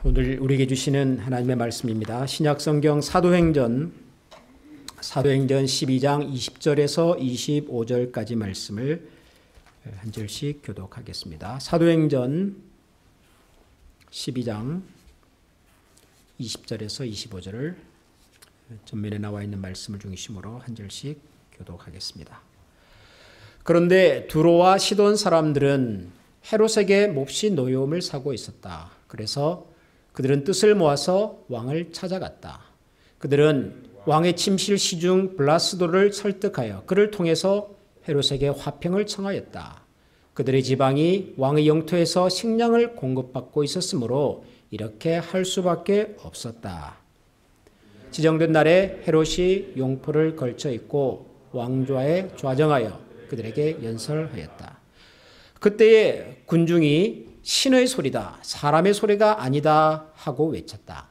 오늘 우리에게 주시는 하나님의 말씀입니다. 신약성경 사도행전 12장 20절에서 25절까지 말씀을 한 절씩 교독하겠습니다. 사도행전 12장 20절에서 25절을 전면에 나와 있는 말씀을 중심으로 한 절씩 교독하겠습니다. 그런데 두로와 시돈 사람들은 헤롯에게 몹시 노여움을 사고 있었다. 그래서 그들은 뜻을 모아서 왕을 찾아갔다. 그들은 왕의 침실 시중 블라스도를 설득하여 그를 통해서 헤롯에게 화평을 청하였다. 그들의 지방이 왕의 영토에서 식량을 공급받고 있었으므로 이렇게 할 수밖에 없었다. 지정된 날에 헤롯이 용포를 걸쳐 입고 왕좌에 좌정하여 그들에게 연설하였다. 그때에 군중이 신의 소리다, 사람의 소리가 아니다 하고 외쳤다.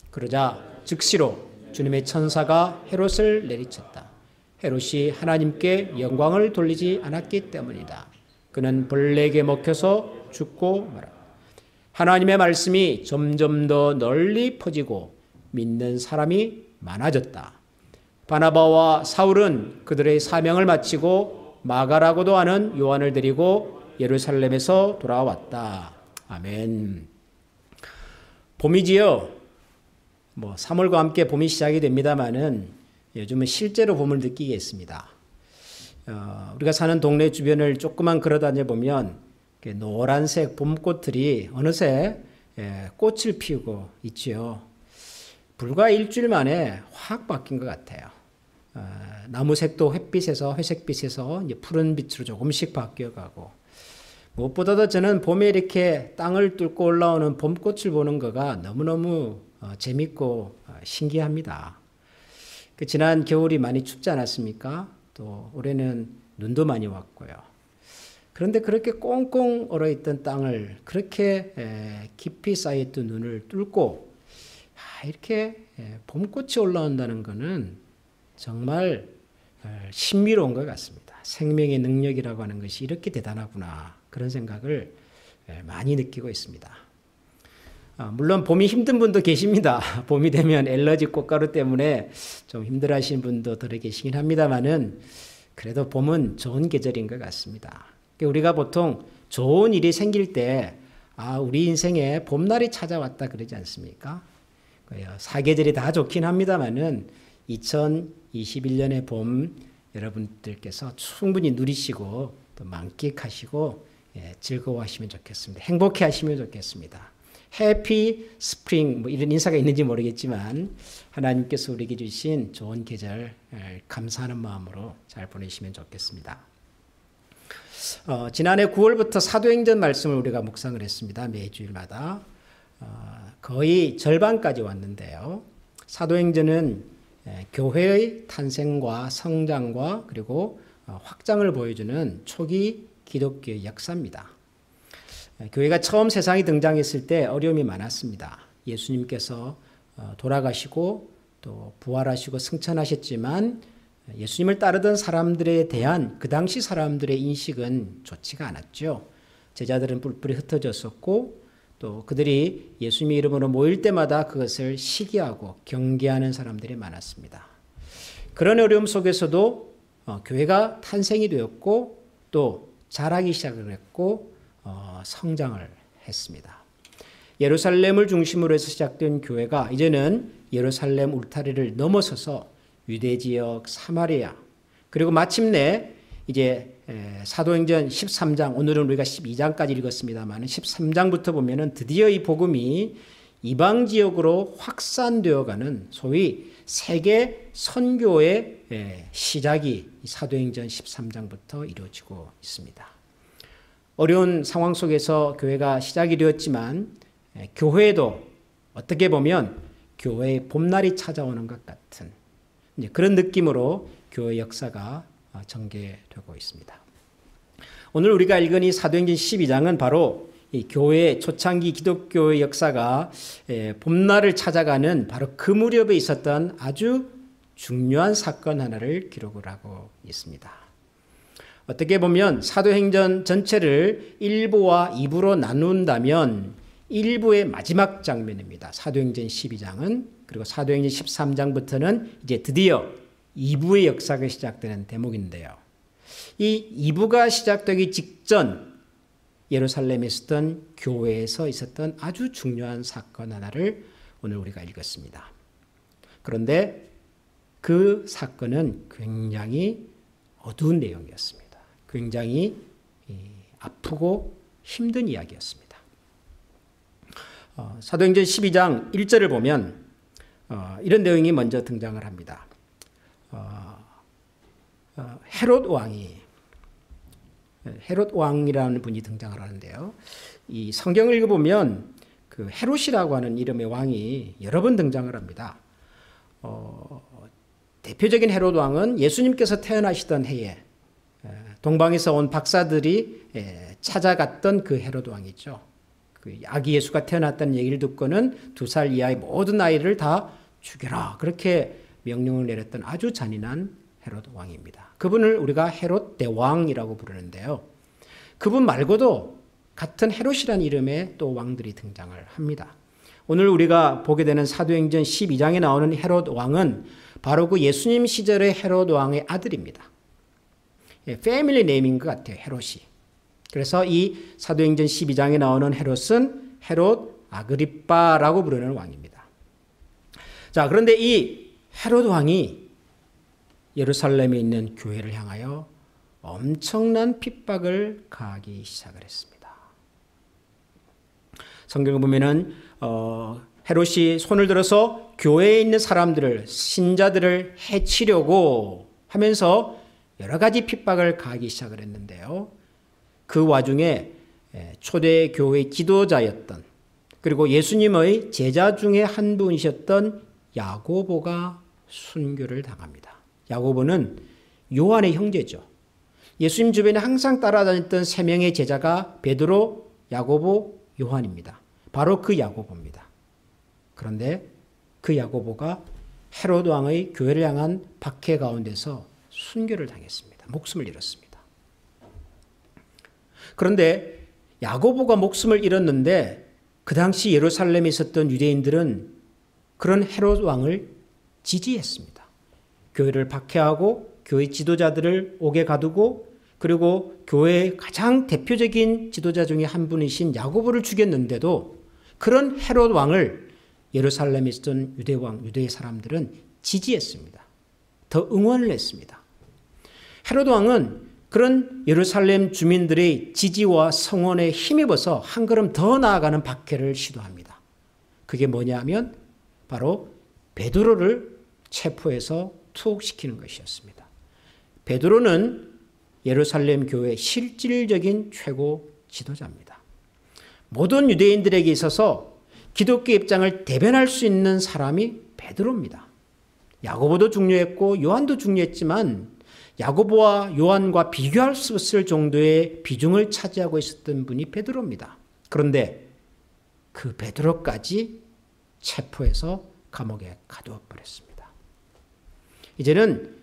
그러자 즉시로 주님의 천사가 헤롯을 내리쳤다. 헤롯이 하나님께 영광을 돌리지 않았기 때문이다. 그는 벌레에게 먹혀서 죽고 말았다. 하나님의 말씀이 점점 더 널리 퍼지고 믿는 사람이 많아졌다. 바나바와 사울은 그들의 사명을 마치고 마가라고도 하는 요한을 데리고 예루살렘에서 돌아왔다. 아멘. 봄이지요. 3월과 함께 봄이 시작이 됩니다만은 요즘은 실제로 봄을 느끼겠습니다. 우리가 사는 동네 주변을 조금만 걸어다녀 보면 노란색 봄꽃들이 어느새 꽃을 피우고 있지요. 불과 일주일 만에 확 바뀐 것 같아요. 나무색도 햇빛에서 회색빛에서 이제 푸른 빛으로 조금씩 바뀌어가고, 무엇보다도 저는 봄에 이렇게 땅을 뚫고 올라오는 봄꽃을 보는 거가 너무너무 재밌고 신기합니다. 지난 겨울이 많이 춥지 않았습니까? 또 올해는 눈도 많이 왔고요. 그런데 그렇게 꽁꽁 얼어있던 땅을 그렇게 깊이 쌓여있던 눈을 뚫고 이렇게 봄꽃이 올라온다는 것은 정말 신비로운 것 같습니다. 생명의 능력이라고 하는 것이 이렇게 대단하구나, 그런 생각을 많이 느끼고 있습니다. 물론 봄이 힘든 분도 계십니다. 봄이 되면 엘러지 꽃가루 때문에 좀 힘들어하시는 분도 덜어 계시긴 합니다만은 그래도 봄은 좋은 계절인 것 같습니다. 우리가 보통 좋은 일이 생길 때 우리 인생에 봄날이 찾아왔다 그러지 않습니까? 사계절이 다 좋긴 합니다만은 2021년의 봄 여러분들께서 충분히 누리시고 또 만끽하시고 즐거워하시면 좋겠습니다. 행복해 하시면 좋겠습니다. 해피 스프링 이런 인사가 있는지 모르겠지만 하나님께서 우리에게 주신 좋은 계절 감사하는 마음으로 잘 보내시면 좋겠습니다. 지난해 9월부터 사도행전 말씀을 우리가 묵상을 했습니다. 매주일마다 거의 절반까지 왔는데요. 사도행전은 교회의 탄생과 성장과 그리고 확장을 보여주는 초기 기독교의 역사입니다. 교회가 처음 세상에 등장했을 때 어려움이 많았습니다. 예수님께서 돌아가시고 또 부활하시고 승천하셨지만 예수님을 따르던 사람들에 대한 그 당시 사람들의 인식은 좋지가 않았죠. 제자들은 뿔뿔이 흩어졌었고 또 그들이 예수님의 이름으로 모일 때마다 그것을 시기하고 경계하는 사람들이 많았습니다. 그런 어려움 속에서도 교회가 탄생이 되었고 또 자라기 시작을 했고 성장을 했습니다. 예루살렘을 중심으로 해서 시작된 교회가 이제는 예루살렘 울타리를 넘어서서 유대 지역, 사마리아, 그리고 마침내 이제 사도행전 13장, 오늘은 우리가 12장까지 읽었습니다만 13장부터 보면은 드디어 이 복음이 이방 지역으로 확산되어가는 소위 세계 선교의 시작이 사도행전 13장부터 이루어지고 있습니다. 어려운 상황 속에서 교회가 시작이 되었지만 교회도 어떻게 보면 교회의 봄날이 찾아오는 것 같은 그런 느낌으로 교회 역사가 전개되고 있습니다. 오늘 우리가 읽은 이 사도행전 12장은 바로 이 교회의 초창기 기독교의 역사가 봄날을 찾아가는 바로 그 무렵에 있었던 아주 중요한 사건 하나를 기록을 하고 있습니다. 어떻게 보면 사도행전 전체를 1부와 2부로 나눈다면 일부의 마지막 장면입니다. 사도행전 12장은. 그리고 사도행전 13장부터는 이제 드디어 2부의 역사가 시작되는 대목인데요. 이 2부가 시작되기 직전 예루살렘에 있었던 교회에서 있었던 아주 중요한 사건 하나를 오늘 우리가 읽었습니다. 그런데 그 사건은 굉장히 어두운 내용이었습니다. 굉장히 아프고 힘든 이야기였습니다. 사도행전 12장 1절을 보면 이런 내용이 먼저 등장을 합니다. 헤롯 왕이라는 분이 등장을 하는데요. 이 성경을 읽어보면 그 헤롯이라고 하는 이름의 왕이 여러 번 등장을 합니다. 대표적인 헤롯 왕은 예수님께서 태어나시던 해에 동방에서 온 박사들이 찾아갔던 그 헤롯 왕이죠. 그 아기 예수가 태어났다는 얘기를 듣고는 2살 이하의 모든 아이를 다 죽여라, 그렇게 명령을 내렸던 아주 잔인한 헤롯 왕입니다. 그분을 우리가 헤롯 대왕이라고 부르는데요. 그분 말고도 같은 헤롯이라는 이름의 또 왕들이 등장을 합니다. 오늘 우리가 보게 되는 사도행전 12장에 나오는 헤롯 왕은 바로 그 예수님 시절의 헤롯 왕의 아들입니다. 패밀리 네임인 것 같아요, 헤롯이. 그래서 이 사도행전 12장에 나오는 헤롯은 헤롯 아그리빠라고 부르는 왕입니다. 자, 그런데 이 헤롯 왕이 예루살렘에 있는 교회를 향하여 엄청난 핍박을 가하기 시작을 했습니다. 성경을 보면은 헤롯이 손을 들어서 교회에 있는 사람들을, 신자들을 해치려고 하면서 여러 가지 핍박을 가하기 시작을 했는데요. 그 와중에 초대 교회 지도자였던, 그리고 예수님의 제자 중에 한 분이셨던 야고보가 순교를 당합니다. 야고보는 요한의 형제죠. 예수님 주변에 항상 따라다녔던 3명의 제자가 베드로, 야고보, 요한입니다. 바로 그 야고보입니다. 그런데 그 야고보가 헤롯 왕의 교회를 향한 박해 가운데서 순교를 당했습니다. 목숨을 잃었습니다. 그런데 야고보가 목숨을 잃었는데 그 당시 예루살렘에 있었던 유대인들은 그런 헤롯 왕을 지지했습니다. 교회를 박해하고 교회 지도자들을 옥에 가두고, 그리고 교회의 가장 대표적인 지도자 중에 한 분이신 야고보를 죽였는데도 그런 헤롯 왕을 예루살렘에 있었던 유대의 사람들은 지지했습니다. 더 응원을 했습니다. 헤롯 왕은 그런 예루살렘 주민들의 지지와 성원에 힘입어서 한 걸음 더 나아가는 박해를 시도합니다. 그게 뭐냐면 바로 베드로를 체포해서 투옥시키는 것이었습니다. 베드로는 예루살렘 교회의 실질적인 최고 지도자입니다. 모든 유대인들에게 있어서 기독교 입장을 대변할 수 있는 사람이 베드로입니다. 야고보도 중요했고 요한도 중요했지만 야고보와 요한과 비교할 수 없을 정도의 비중을 차지하고 있었던 분이 베드로입니다. 그런데 그 베드로까지 체포해서 감옥에 가두어 버렸습니다. 이제는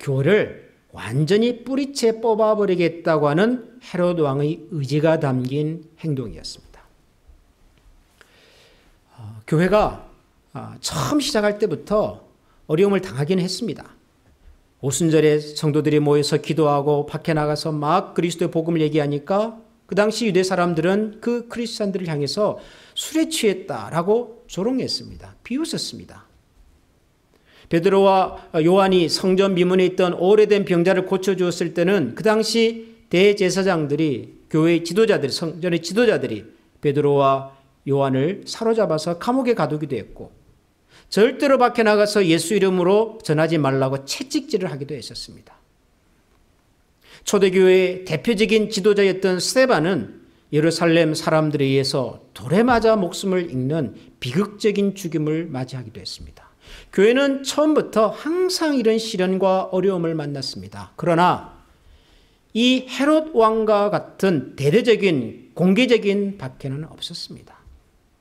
교회를 완전히 뿌리채 뽑아버리겠다고 하는 헤롯 왕의 의지가 담긴 행동이었습니다. 교회가 처음 시작할 때부터 어려움을 당하긴 했습니다. 오순절에 성도들이 모여서 기도하고 밖에 나가서 막 그리스도의 복음을 얘기하니까 그 당시 유대 사람들은 그 크리스찬들을 향해서 술에 취했다라고 조롱했습니다. 비웃었습니다. 베드로와 요한이 성전 미문에 있던 오래된 병자를 고쳐주었을 때는 그 당시 대제사장들이, 교회의 지도자들이, 성전의 지도자들이 베드로와 요한을 사로잡아서 감옥에 가두기도 했고, 절대로 밖에 나가서 예수 이름으로 전하지 말라고 채찍질을 하기도 했었습니다. 초대교회의 대표적인 지도자였던 스데반은 예루살렘 사람들에 의해서 돌에 맞아 목숨을 잃는 비극적인 죽임을 맞이하기도 했습니다. 교회는 처음부터 항상 이런 시련과 어려움을 만났습니다. 그러나 이 헤롯 왕과 같은 대대적인 공개적인 박해는 없었습니다.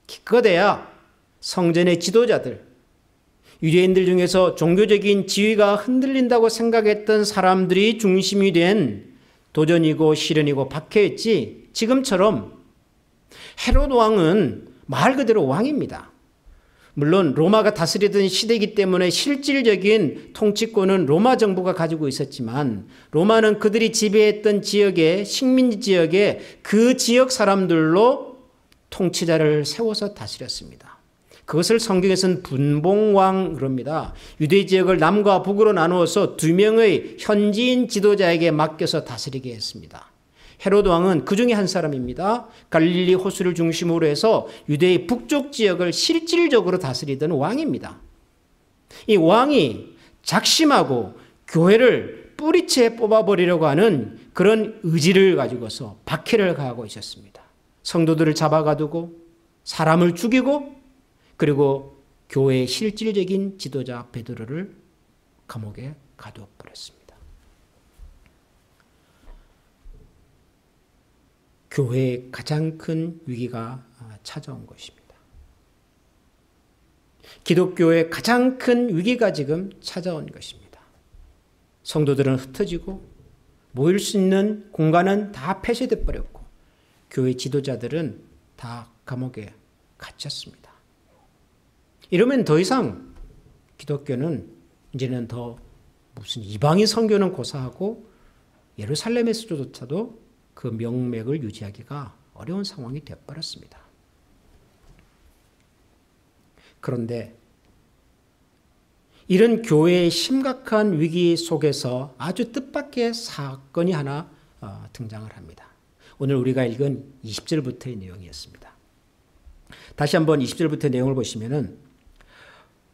기껏해야 성전의 지도자들, 유대인들 중에서 종교적인 지위가 흔들린다고 생각했던 사람들이 중심이 된 도전이고 시련이고 박해였지, 지금처럼 헤롯 왕은 말 그대로 왕입니다. 물론 로마가 다스리던 시대이기 때문에 실질적인 통치권은 로마 정부가 가지고 있었지만 로마는 그들이 지배했던 지역의 식민지 지역에 그 지역 사람들로 통치자를 세워서 다스렸습니다. 그것을 성경에서는 분봉왕 그럽니다. 유대 지역을 남과 북으로 나누어서 2명의 현지인 지도자에게 맡겨서 다스리게 했습니다. 헤롯 왕은 그 중에 한 사람입니다. 갈릴리 호수를 중심으로 해서 유대의 북쪽 지역을 실질적으로 다스리던 왕입니다. 이 왕이 작심하고 교회를 뿌리채 뽑아버리려고 하는 그런 의지를 가지고서 박해를 가하고 있었습니다. 성도들을 잡아가두고 사람을 죽이고 그리고 교회의 실질적인 지도자 베드로를 감옥에 가두어 버렸습니다. 교회의 가장 큰 위기가 찾아온 것입니다. 기독교의 가장 큰 위기가 지금 찾아온 것입니다. 성도들은 흩어지고 모일 수 있는 공간은 다 폐쇄돼 버렸고 교회 지도자들은 다 감옥에 갇혔습니다. 이러면 더 이상 기독교는 이제는 더 무슨 이방인 선교는 고사하고 예루살렘에서조차도 그 명맥을 유지하기가 어려운 상황이 되어버렸습니다. 그런데 이런 교회의 심각한 위기 속에서 아주 뜻밖의 사건이 하나 등장을 합니다. 오늘 우리가 읽은 20절부터의 내용이었습니다. 다시 한번 20절부터의 내용을 보시면은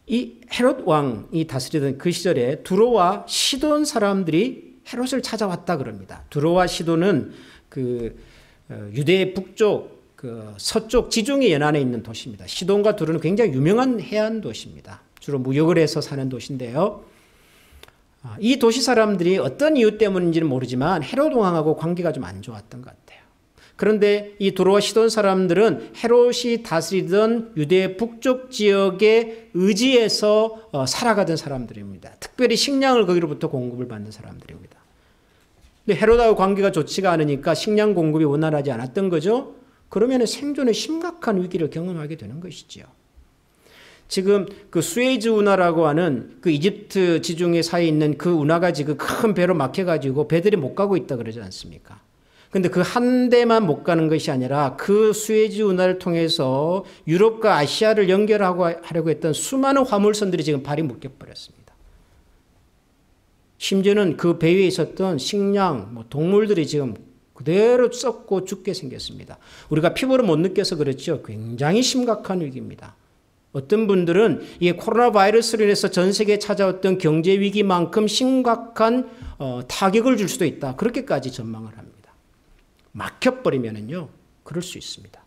이 헤롯 왕이 다스리던 그 시절에 두로와 시돈 사람들이 헤롯을 찾아왔다 그럽니다. 두로와 시돈은 그 유대 북쪽 그 서쪽 지중해 연안에 있는 도시입니다. 시돈과 두로는 굉장히 유명한 해안 도시입니다. 주로 무역을 해서 사는 도시인데요. 이 도시 사람들이 어떤 이유 때문인지는 모르지만 헤롯 왕하고 관계가 좀 안 좋았던 것 같아요. 그런데 이 두로와 시돈 사람들은 헤롯이 다스리던 유대 북쪽 지역에 의지해서 살아가던 사람들입니다. 특별히 식량을 거기로부터 공급을 받는 사람들입니다. 근데 헤롯하고 관계가 좋지가 않으니까 식량 공급이 원활하지 않았던 거죠. 그러면 생존에 심각한 위기를 경험하게 되는 것이지요. 지금 그 수에즈 운하라고 하는 그 이집트 지중해 사이에 있는 그 운하가 지금 큰 배로 막혀가지고 배들이 못 가고 있다 그러지 않습니까? 근데 그 한 대만 못 가는 것이 아니라 그 수에즈 운하를 통해서 유럽과 아시아를 연결하려고 했던 수많은 화물선들이 지금 발이 묶여버렸습니다. 심지어는 그 배 위에 있었던 식량, 동물들이 지금 그대로 썩고 죽게 생겼습니다. 우리가 피부로 못 느껴서 그렇죠. 굉장히 심각한 위기입니다. 어떤 분들은 이게 코로나 바이러스로 인해서 전 세계에 찾아왔던 경제 위기만큼 심각한 타격을 줄 수도 있다. 그렇게까지 전망을 합니다. 막혀버리면은요, 그럴 수 있습니다.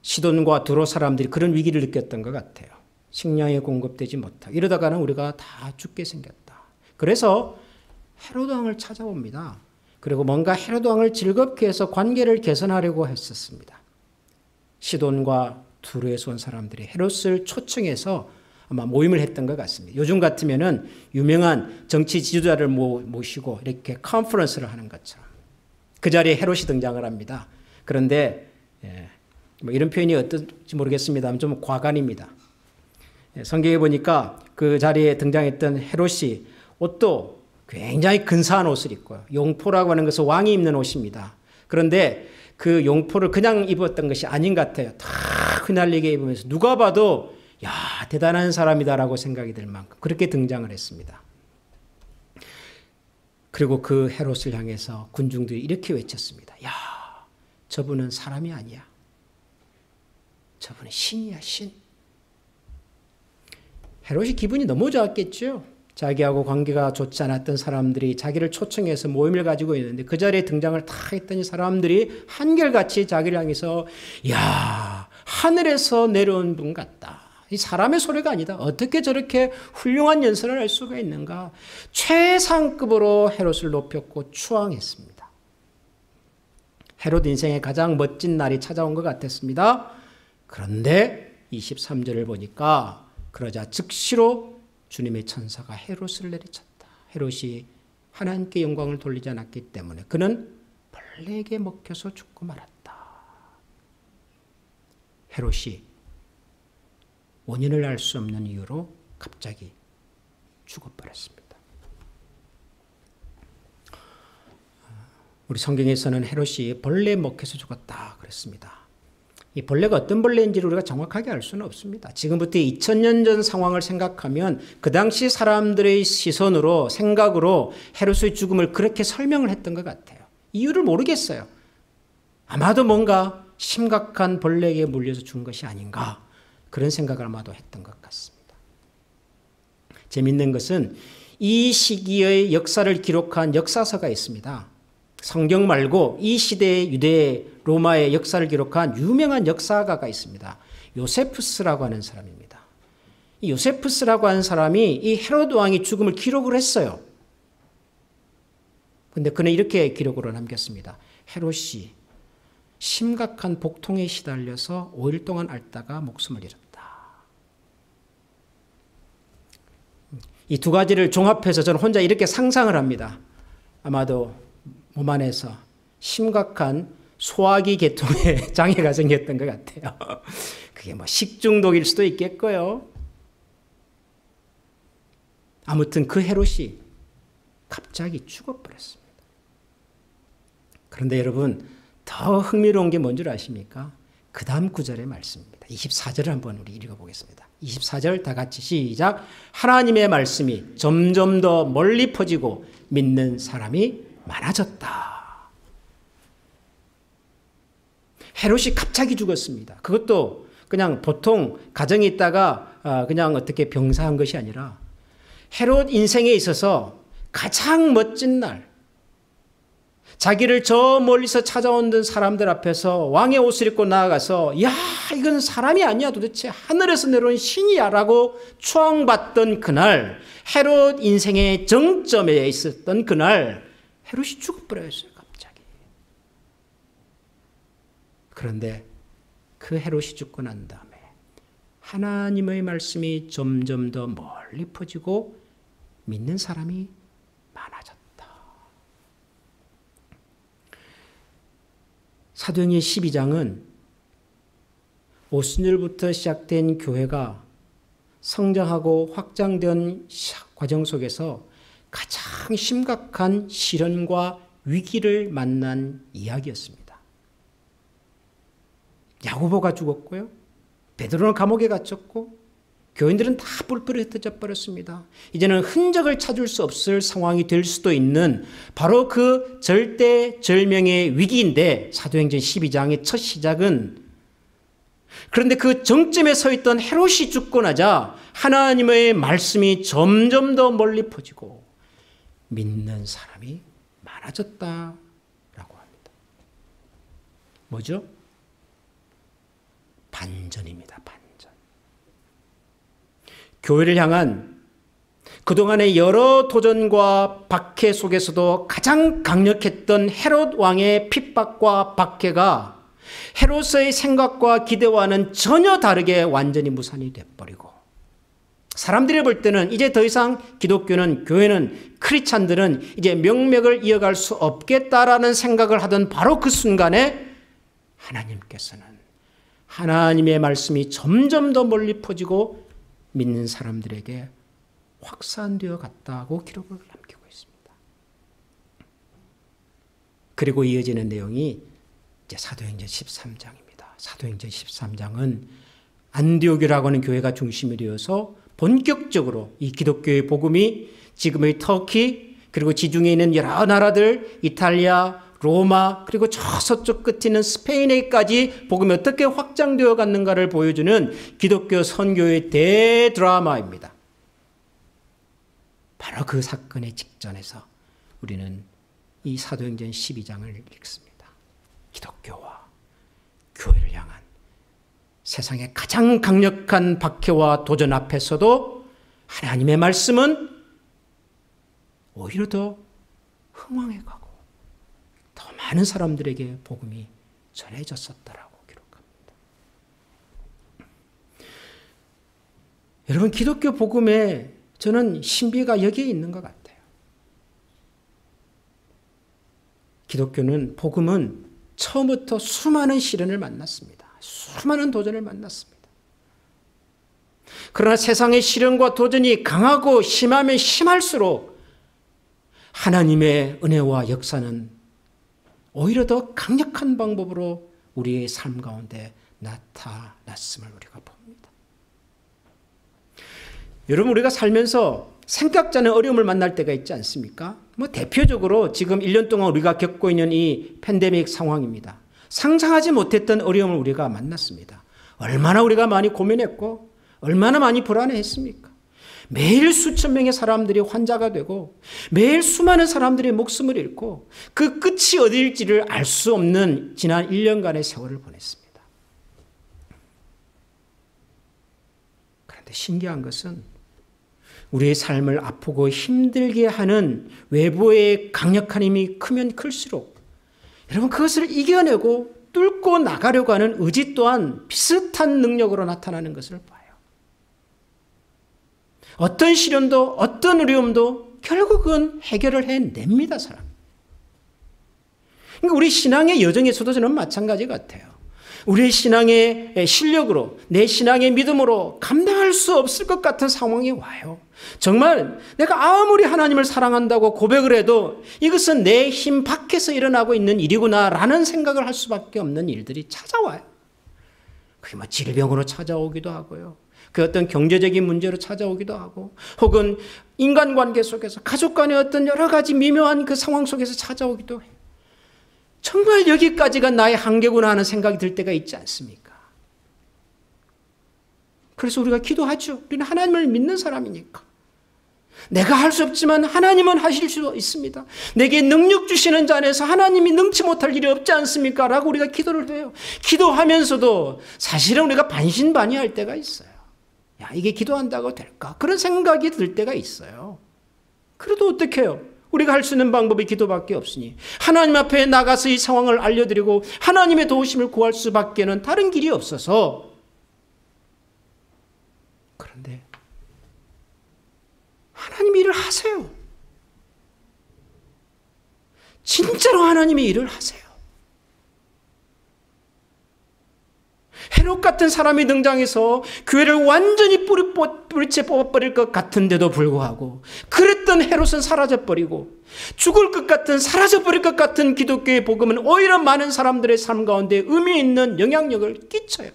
시돈과 두로 사람들이 그런 위기를 느꼈던 것 같아요. 식량이 공급되지 못하고 이러다가는 우리가 다 죽게 생겼다. 그래서 헤롯 왕을 찾아옵니다. 그리고 뭔가 헤롯 왕을 즐겁게 해서 관계를 개선하려고 했었습니다. 시돈과 두로에서 온 사람들이 헤롯을 초청해서 아마 모임을 했던 것 같습니다. 요즘 같으면은 유명한 정치 지도자를 모시고 이렇게 컨퍼런스를 하는 것처럼 그 자리에 헤롯이 등장을 합니다. 그런데 이런 표현이 어떨지 모르겠습니다만 좀 과간입니다. 성경에 보니까 그 자리에 등장했던 헤롯이 옷도 굉장히 근사한 옷을 입고요. 용포라고 하는 것은 왕이 입는 옷입니다. 그런데 그 용포를 그냥 입었던 것이 아닌 것 같아요. 다 휘날리게 입으면서 누가 봐도 야, 대단한 사람이다라고 생각이 들 만큼 그렇게 등장을 했습니다. 그리고 그 헤롯을 향해서 군중들이 이렇게 외쳤습니다. 야, 저분은 사람이 아니야. 저분은 신이야, 신. 헤롯이 기분이 너무 좋았겠죠. 자기하고 관계가 좋지 않았던 사람들이 자기를 초청해서 모임을 가지고 있는데 그 자리에 등장을 다 했더니 사람들이 한결같이 자기를 향해서 야, 하늘에서 내려온 분 같다. 이 사람의 소리가 아니다. 어떻게 저렇게 훌륭한 연설을 할 수가 있는가. 최상급으로 헤롯을 높였고 추앙했습니다. 헤롯 인생의 가장 멋진 날이 찾아온 것 같았습니다. 그런데 23절을 보니까 그러자 즉시로 주님의 천사가 헤롯을 내리쳤다. 헤롯이 하나님께 영광을 돌리지 않았기 때문에 그는 벌레에게 먹혀서 죽고 말았다. 헤롯이 원인을 알 수 없는 이유로 갑자기 죽어버렸습니다. 우리 성경에서는 헤롯이 벌레에 먹혀서 죽었다 그랬습니다. 이 벌레가 어떤 벌레인지를 우리가 정확하게 알 수는 없습니다. 지금부터 2000년 전 상황을 생각하면 그 당시 사람들의 시선으로 생각으로 헤롯의 죽음을 그렇게 설명을 했던 것 같아요. 이유를 모르겠어요. 아마도 뭔가 심각한 벌레에게 물려서 죽은 것이 아닌가 그런 생각을 아마도 했던 것 같습니다. 재밌는 것은 이 시기의 역사를 기록한 역사서가 있습니다. 성경 말고 이 시대의 유대 로마의 역사를 기록한 유명한 역사가가 있습니다. 요세푸스라고 하는 사람입니다. 이 요세푸스라고 하는 사람이 이 헤롯 왕의 죽음을 기록을 했어요. 그런데 그는 이렇게 기록으로 남겼습니다. 헤롯이 심각한 복통에 시달려서 5일 동안 앓다가 목숨을 잃었다. 이 두 가지를 종합해서 저는 혼자 이렇게 상상을 합니다. 아마도 몸 안에서 심각한 소화기 계통에 장애가 생겼던 것 같아요. 그게 뭐 식중독일 수도 있겠고요. 아무튼 그 헤롯이 갑자기 죽어버렸습니다. 그런데 여러분 더 흥미로운 게 뭔 줄 아십니까? 그 다음 구절의 말씀입니다. 24절을 한번 우리 읽어보겠습니다. 24절 다 같이 시작. 하나님의 말씀이 점점 더 멀리 퍼지고 믿는 사람이 많아졌다. 헤롯이 갑자기 죽었습니다. 그것도 그냥 보통 가정에 있다가 그냥 어떻게 병사한 것이 아니라 헤롯 인생에 있어서 가장 멋진 날, 자기를 저 멀리서 찾아온 사람들 앞에서 왕의 옷을 입고 나아가서 야 이건 사람이 아니야 도대체 하늘에서 내려온 신이야 라고 추앙받던 그날, 헤롯 인생의 정점에 있었던 그날 헤롯이 죽어버렸어요. 갑자기. 그런데 그 헤롯이 죽고 난 다음에 하나님의 말씀이 점점 더 멀리 퍼지고 믿는 사람이 많아졌다. 사도행전 12장은 오순절부터 시작된 교회가 성장하고 확장된 과정 속에서 가장 심각한 시련과 위기를 만난 이야기였습니다. 야고보가 죽었고요. 베드로는 감옥에 갇혔고 교인들은 다 뿔뿔이 흩어져 버렸습니다. 이제는 흔적을 찾을 수 없을 상황이 될 수도 있는 바로 그 절대절명의 위기인데 사도행전 12장의 첫 시작은 그런데 그 정점에 서 있던 헤롯이 죽고 나자 하나님의 말씀이 점점 더 멀리 퍼지고 믿는 사람이 많아졌다라고 합니다. 뭐죠? 반전입니다. 반전. 교회를 향한 그동안의 여러 도전과 박해 속에서도 가장 강력했던 헤롯 왕의 핍박과 박해가 헤롯의 생각과 기대와는 전혀 다르게 완전히 무산이 돼버리고 사람들이 볼 때는 이제 더 이상 기독교는 교회는 크리스찬들은 이제 명맥을 이어갈 수 없겠다라는 생각을 하던 바로 그 순간에 하나님께서는 하나님의 말씀이 점점 더 멀리 퍼지고 믿는 사람들에게 확산되어 갔다고 기록을 남기고 있습니다. 그리고 이어지는 내용이 이제 사도행전 13장입니다. 사도행전 13장은 안디옥이라고 하는 교회가 중심이 되어서 본격적으로 이 기독교의 복음이 지금의 터키 그리고 지중해에 있는 여러 나라들 이탈리아, 로마 그리고 저 서쪽 끝에 있는 스페인에까지 복음이 어떻게 확장되어 갔는가를 보여주는 기독교 선교의 대드라마입니다. 바로 그 사건의 직전에서 우리는 이 사도행전 12장을 읽습니다. 기독교와 교회를 향한 세상의 가장 강력한 박해와 도전 앞에서도 하나님의 말씀은 오히려 더 흥왕해가고 더 많은 사람들에게 복음이 전해졌었다라고 기록합니다. 여러분, 기독교 복음에 저는 신비가 여기에 있는 것 같아요. 기독교는 복음은 처음부터 수많은 시련을 만났습니다. 수많은 도전을 만났습니다. 그러나 세상의 시련과 도전이 강하고 심하면 심할수록 하나님의 은혜와 역사는 오히려 더 강력한 방법으로 우리의 삶 가운데 나타났음을 우리가 봅니다. 여러분, 우리가 살면서 생각지 않은 어려움을 만날 때가 있지 않습니까? 대표적으로 지금 1년 동안 우리가 겪고 있는 이 팬데믹 상황입니다. 상상하지 못했던 어려움을 우리가 만났습니다. 얼마나 우리가 많이 고민했고 얼마나 많이 불안해했습니까? 매일 수천 명의 사람들이 환자가 되고 매일 수많은 사람들이 목숨을 잃고 그 끝이 어디일지를 알 수 없는 지난 1년간의 세월을 보냈습니다. 그런데 신기한 것은 우리의 삶을 아프고 힘들게 하는 외부의 강력한 힘이 크면 클수록 여러분 그것을 이겨내고 뚫고 나가려고 하는 의지 또한 비슷한 능력으로 나타나는 것을 봐요. 어떤 시련도 어떤 어려움도 결국은 해결을 해냅니다, 사람. 그러니까 우리 신앙의 여정에서도 저는 마찬가지 같아요. 우리의 신앙의 실력으로, 내 신앙의 믿음으로 감당할 수 없을 것 같은 상황이 와요. 정말 내가 아무리 하나님을 사랑한다고 고백을 해도 이것은 내 힘 밖에서 일어나고 있는 일이구나라는 생각을 할 수밖에 없는 일들이 찾아와요. 그게 질병으로 찾아오기도 하고요. 그 어떤 경제적인 문제로 찾아오기도 하고 혹은 인간관계 속에서 가족 간의 어떤 여러 가지 미묘한 그 상황 속에서 찾아오기도 해요. 정말 여기까지가 나의 한계구나 하는 생각이 들 때가 있지 않습니까? 그래서 우리가 기도하죠. 우리는 하나님을 믿는 사람이니까. 내가 할 수 없지만 하나님은 하실 수 있습니다. 내게 능력 주시는 자 안에서 하나님이 능치 못할 일이 없지 않습니까? 라고 우리가 기도를 해요. 기도하면서도 사실은 우리가 반신반의할 때가 있어요. 야, 이게 기도한다고 될까? 그런 생각이 들 때가 있어요. 그래도 어떻게 해요? 우리가 할 수 있는 방법이 기도밖에 없으니 하나님 앞에 나가서 이 상황을 알려드리고 하나님의 도우심을 구할 수밖에는 다른 길이 없어서. 그런데 하나님이 일을 하세요. 진짜로 하나님이 일을 하세요. 헤롯 같은 사람이 등장해서 교회를 완전히 뿌리째 뽑아버릴 것 같은데도 불구하고 그랬던 헤롯은 사라져버리고 죽을 것 같은 사라져버릴 것 같은 기독교의 복음은 오히려 많은 사람들의 삶 가운데 의미 있는 영향력을 끼쳐요.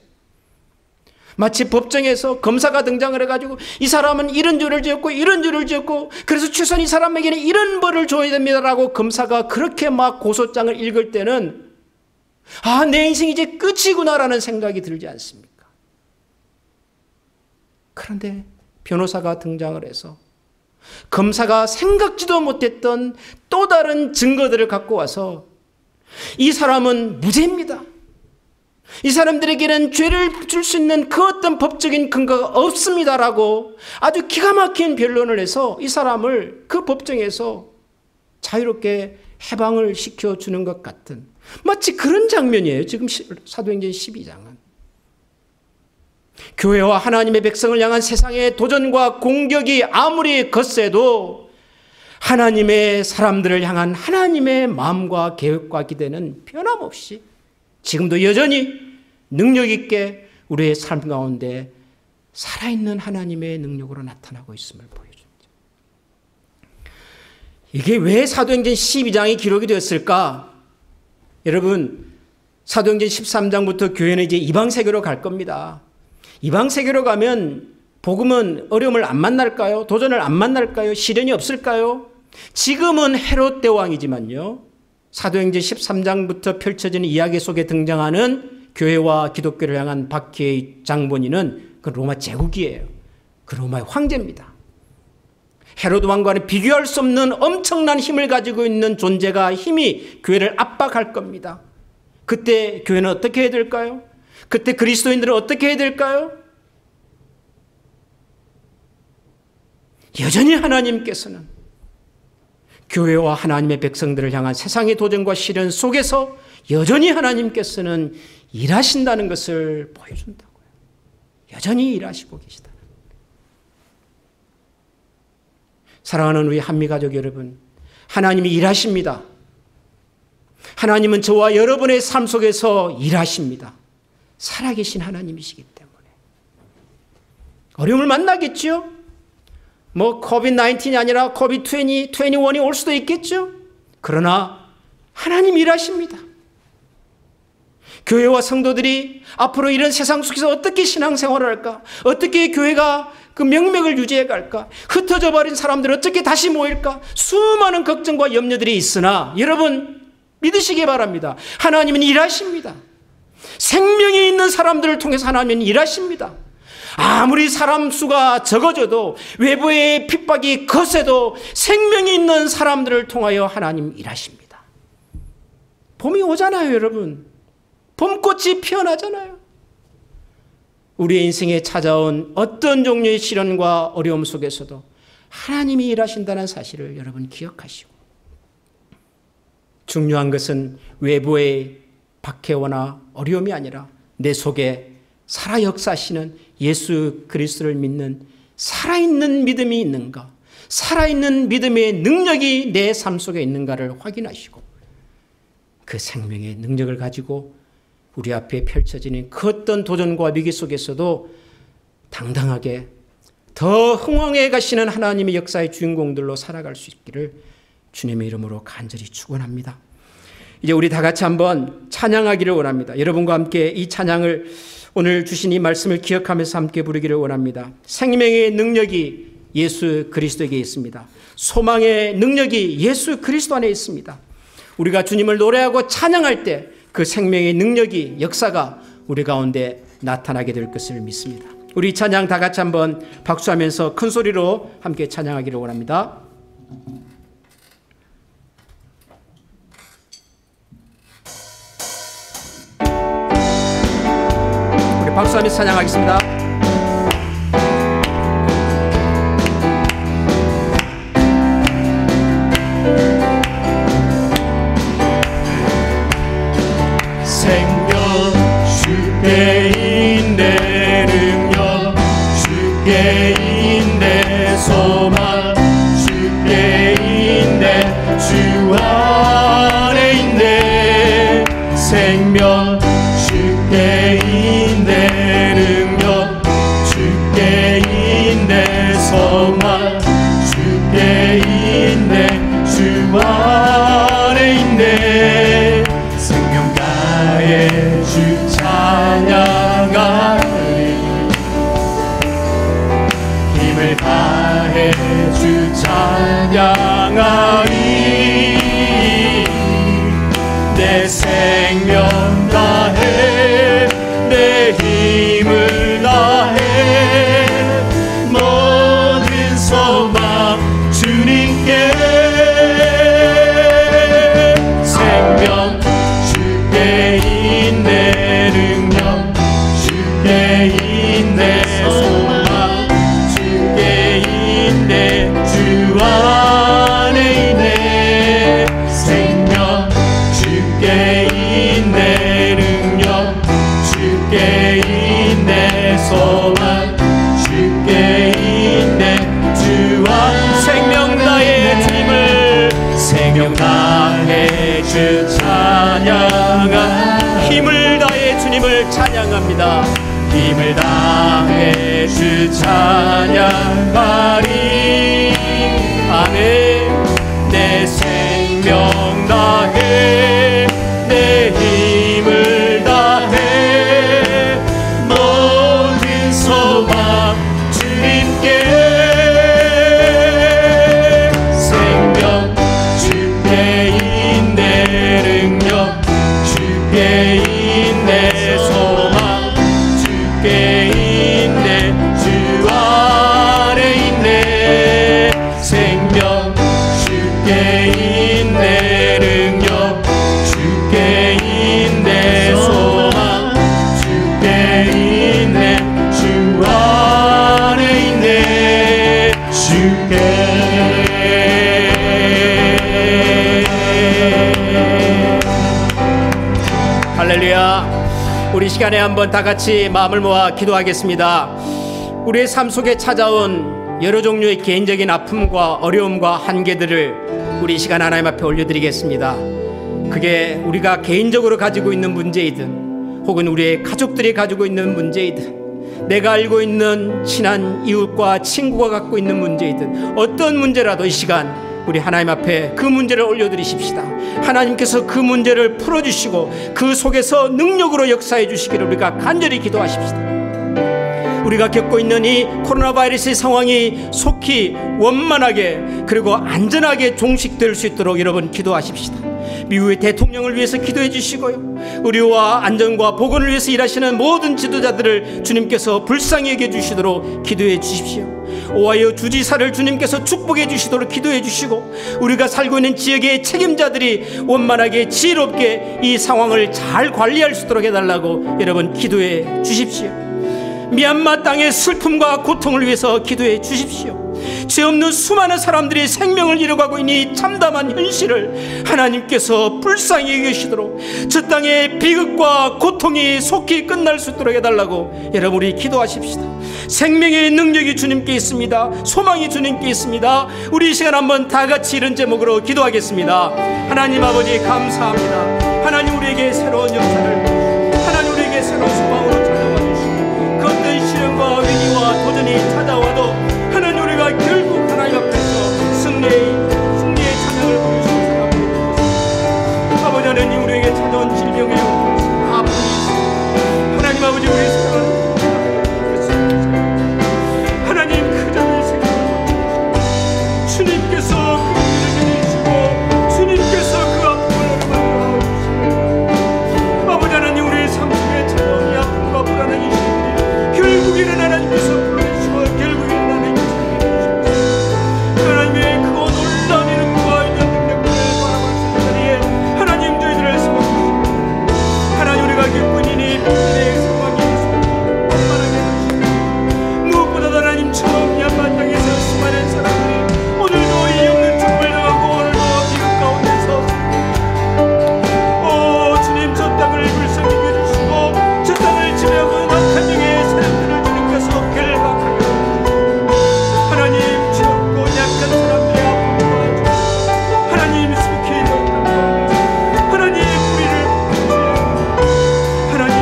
마치 법정에서 검사가 등장을 해가지고 이 사람은 이런 죄를 지었고 이런 죄를 지었고 그래서 최소한 이 사람에게는 이런 벌을 줘야 됩니다라고 검사가 그렇게 막 고소장을 읽을 때는 아, 내 인생이 이제 끝이구나라는 생각이 들지 않습니까? 그런데 변호사가 등장을 해서 검사가 생각지도 못했던 또 다른 증거들을 갖고 와서 이 사람은 무죄입니다. 이 사람들에게는 죄를 줄 수 있는 그 어떤 법적인 근거가 없습니다라고 아주 기가 막힌 변론을 해서 이 사람을 그 법정에서 자유롭게 해방을 시켜주는 것 같은 마치 그런 장면이에요. 지금 사도행전 12장은. 교회와 하나님의 백성을 향한 세상의 도전과 공격이 아무리 거세도 하나님의 사람들을 향한 하나님의 마음과 계획과 기대는 변함없이 지금도 여전히 능력 있게 우리의 삶 가운데 살아있는 하나님의 능력으로 나타나고 있음을 보여줍니다. 이게 왜 사도행전 12장이 기록이 되었을까? 여러분, 사도행전 13장부터 교회는 이제 이방 세계로 갈 겁니다. 이방 세계로 가면 복음은 어려움을 안 만날까요? 도전을 안 만날까요? 시련이 없을까요? 지금은 헤롯 대왕이지만요. 사도행전 13장부터 펼쳐지는 이야기 속에 등장하는 교회와 기독교를 향한 박해의 장본인은 그 로마 제국이에요. 그 로마의 황제입니다. 헤롯 왕과는 비교할 수 없는 엄청난 힘을 가지고 있는 존재가 힘이 교회를 압박할 겁니다. 그때 교회는 어떻게 해야 될까요? 그때 그리스도인들은 어떻게 해야 될까요? 여전히 하나님께서는 교회와 하나님의 백성들을 향한 세상의 도전과 시련 속에서 여전히 하나님께서는 일하신다는 것을 보여준다고요. 여전히 일하시고 계시다. 사랑하는 우리 한미가족 여러분, 하나님이 일하십니다. 하나님은 저와 여러분의 삶 속에서 일하십니다. 살아계신 하나님이시기 때문에 어려움을 만나겠죠. 뭐 코비드-19이 아니라 코비드-20, 21이 올 수도 있겠죠. 그러나 하나님 일하십니다. 교회와 성도들이 앞으로 이런 세상 속에서 어떻게 신앙생활을 할까? 어떻게 교회가 그 명맥을 유지해 갈까? 흩어져 버린 사람들 어떻게 다시 모일까? 수많은 걱정과 염려들이 있으나 여러분 믿으시기 바랍니다. 하나님은 일하십니다. 생명이 있는 사람들을 통해서 하나님은 일하십니다. 아무리 사람 수가 적어져도 외부의 핍박이 거세도 생명이 있는 사람들을 통하여 하나님 일하십니다. 봄이 오잖아요, 여러분. 봄꽃이 피어나잖아요. 우리의 인생에 찾아온 어떤 종류의 시련과 어려움 속에서도 하나님이 일하신다는 사실을 여러분 기억하시고, 중요한 것은 외부의 박해와나 어려움이 아니라 내 속에 살아 역사하시는 예수 그리스도를 믿는 살아있는 믿음이 있는가, 살아있는 믿음의 능력이 내 삶 속에 있는가를 확인하시고 그 생명의 능력을 가지고 우리 앞에 펼쳐지는 그 어떤 도전과 위기 속에서도 당당하게 더 흥왕해 가시는 하나님의 역사의 주인공들로 살아갈 수 있기를 주님의 이름으로 간절히 축원합니다. 이제 우리 다 같이 한번 찬양하기를 원합니다. 여러분과 함께 이 찬양을 오늘 주신 이 말씀을 기억하면서 함께 부르기를 원합니다. 생명의 능력이 예수 그리스도에게 있습니다. 소망의 능력이 예수 그리스도 안에 있습니다. 우리가 주님을 노래하고 찬양할 때 그 생명의 능력이 역사가 우리 가운데 나타나게 될 것을 믿습니다. 우리 찬양 다 같이 한번 박수하면서 큰 소리로 함께 찬양하기를 원합니다. 우리 박수하면서 찬양하겠습니다. 내 생명 다해 내 힘을 다해 모든 소망 주님께 생명 주께 있네 능력 주께 있네 소망 주께 있네 주 안에 있네 생명 주께 있네 능력 주께 있네 소망 주께 있네 주 안 생명 다해 주님을 생명 다해 주 찬양한 힘을 다해 주님을 찬양합니다. 힘을 다해 주 찬양하리 아멘. 내 생명 다해 내 힘을 다해 모든 소망 주님께 생명 주께 있네 능력 주께 있네 소망 주께 있네 주 안에 있네 생명 주께 있네 능력 주께 있네 소망 주께 있네 주 안에 있네 주께 할렐루야. 우리 시간에 한번 다 같이 마음을 모아 기도하겠습니다. 우리의 삶 속에 찾아온 여러 종류의 개인적인 아픔과 어려움과 한계들을 우리 시간 하나님 앞에 올려드리겠습니다. 그게 우리가 개인적으로 가지고 있는 문제이든 혹은 우리의 가족들이 가지고 있는 문제이든, 내가 알고 있는 친한 이웃과 친구가 갖고 있는 문제이든, 어떤 문제라도 이 시간 우리 하나님 앞에 그 문제를 올려드리십시다. 하나님께서 그 문제를 풀어주시고 그 속에서 능력으로 역사해 주시기를 우리가 간절히 기도하십시다. 우리가 겪고 있는 이 코로나 바이러스의 상황이 속히 원만하게 그리고 안전하게 종식될 수 있도록 여러분 기도하십시다. 미국의 대통령을 위해서 기도해 주시고요, 의료와 안전과 보건을 위해서 일하시는 모든 지도자들을 주님께서 불쌍히 여겨 주시도록 기도해 주십시오. 오하이오 주지사를 주님께서 축복해 주시도록 기도해 주시고, 우리가 살고 있는 지역의 책임자들이 원만하게 지혜롭게 이 상황을 잘 관리할 수 있도록 해달라고 여러분 기도해 주십시오. 미얀마 땅의 슬픔과 고통을 위해서 기도해 주십시오. 죄 없는 수많은 사람들이 생명을 잃어가고 있는 이 참담한 현실을 하나님께서 불쌍히 여기시도록 저 땅의 비극과 고통이 속히 끝날 수 있도록 해달라고 여러분 우리 기도하십시다. 생명의 능력이 주님께 있습니다. 소망이 주님께 있습니다. 우리 이 시간 한번 다 같이 이런 제목으로 기도하겠습니다. 하나님 아버지 감사합니다. 하나님 우리에게 새로운 역사를, 하나님 우리에게 새로운 소망으로 찾아와 주시고, 그 어떤 시련과 위기와 도전이 찾아와도 하나님 우리가 결국 하나님 앞에서 승리의 찬양을 보여주시는 사람들이 되겠습니다. 아버지 하나님 우리에게 찾아온 질병의 아픔이 있습니다. 하나님 아버지 우리의 사랑을 하나님 그 자를 생각하시고 주님께서 그 문제를 해주시고 주님께서 그 아픔을 만나주시고, 아버지 하나님 우리의 삶 속에 찾아온 이 아픔과 불안한 이 시간이 결국에는 하나님께서 불러주시고 결국에는 하나님의 그 놀라운 이름과 있는 능력들을 바라볼 수 있는 자리에 하나님 저희들을 세워주시고, 하나님 우리가 겪고 있는 이 문제의 상황이 원만하게 해주시고, 무엇보다도 하나님 처음 미얀마 땅에서 수많은 사람들이 오늘도 이 영능 죽음을 당하고 오늘도 비극 가운데서 주님 저 땅을 불쌍히 여겨주시고 저 땅을 지배하고 악한 영의 세력들을 주님께서 결박하게 해주시고, 하나님 적고 약한 사람들의 아픔을 도와주시고 하나님 속히 있는 하나님 우리를 하나님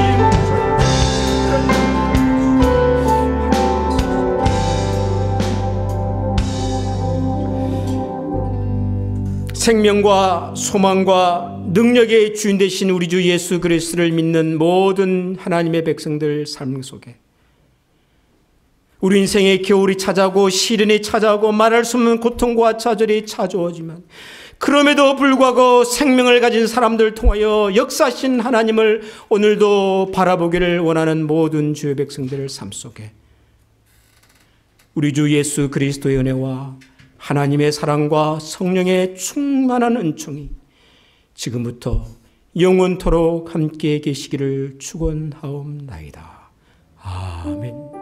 생명과 소망과 능력의 주인 되신 우리 주 예수 그리스도를 믿는 모든 하나님의 백성들 삶 속에 우리 인생의 겨울이 찾아오고 시련이 찾아오고 말할 수 없는 고통과 좌절이 찾아오지만, 그럼에도 불구하고 생명을 가진 사람들 통하여 역사하신 하나님을 오늘도 바라보기를 원하는 모든 주의 백성들의 삶 속에 우리 주 예수 그리스도의 은혜와 하나님의 사랑과 성령의 충만한 은총이 지금부터 영원토록 함께 계시기를 축원하옵나이다. 아멘.